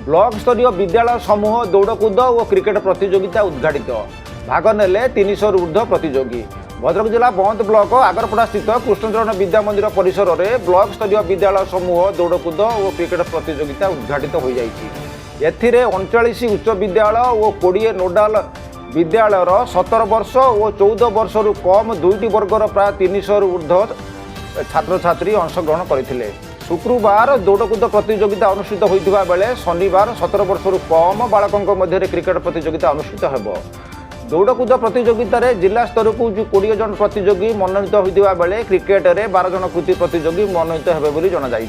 Block स्तरीय विद्यालय समूह दौड़कूद और क्रिकेट प्रतियोगिता उद्घाटित भाग नेले 300 ऊर्ध्व प्रतियोगी। भद्रक जिला बंद ब्लॉक आगरपड़ा स्थित कृष्णचरण विद्या मंदिर परिसर में ब्लॉक स्तरीय विद्यालय समूह दौड़कूद और क्रिकेट प्रतियोगिता उद्घाटित हो जाइए। एथिरे 39 उच्च विद्यालय और 20 नोडाल विद्यालयर 17 वर्ष और 14 वर्ष कम दुईटी वर्गर प्राय 300 ऊर्ध्व छात्र छात्री अंशग्रहण करते। शुक्रवार दौड़कूद प्रतियोगिता अनुष्ठित होता बेले शनिवार 17 वर्ष कम बालकों मध्य क्रिकेट प्रतियोगिता अनुष्ठित हो। दौड़कूद प्रतियोगिता जिला स्तर को 20 जन प्रतियोगी मनोनीत होता बेले क्रिकेट में 12 जन कृति प्रतियोगी मनोनीत होते जनाई।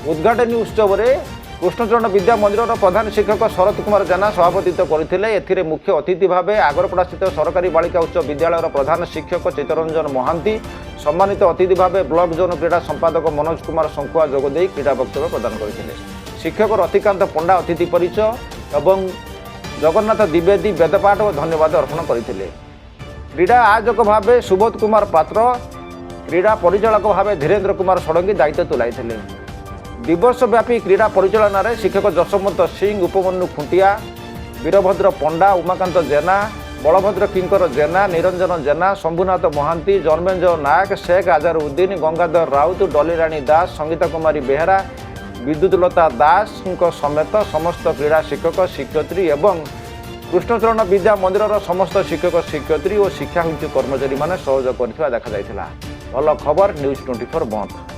उद्घाटनी उत्सव में कृष्णचरण विद्या मंदिर प्रधान शिक्षक शरत कुमार जेना सभापतित्व करते। मुख्य अतिथि भाव आगरपड़ा स्थित सरकारी बालिका उच्च विद्यालय प्रधान शिक्षक चित्तरंजन महांती, सम्मानित अतिथि भाव ब्लॉक जोन क्रीड़ा संपादक मनोज कुमार शंकुआ जोगदे क्रीड़ा वक्तव्य प्रदान करते। शिक्षक रतिकांत पंडा अतिथि परिचय और जगन्नाथ द्विवेदी वेदपाठ और धन्यवाद अर्पण करते। क्रीड़ा आयोजक भाव सुबोध कुमार पात्र, क्रीड़ा परिचालक भाव धीरेन्द्र कुमार षडंगी दायित्व तुलाई। दिवसव्यापी क्रीड़ा परिचालन में शिक्षक जशवंत सिंह, उपमन्यु खुंटिया, वीरभद्र पंडा, उमाकांत जेना, बलभद्र किंकर जेना, निरंजन जेना, शंभुनाथ महांती, जन्मेंजय नायक, शेख आजहारुद्दीन, गंगाधर राउत, डलीराणी दास, संगीता कुमारी बेहेरा, विद्युतलता दास समेत समस्त क्रीड़ा शिक्षक शिक्षयित्री एवं कृष्णचरण विद्या मंदिर समस्त शिक्षक शिक्षयित्री और शिक्षाभिमुखी कर्मचारी मैंने सहयोग करथिबा देखा जायथिला। भल खबर न्यूज 24 बंद।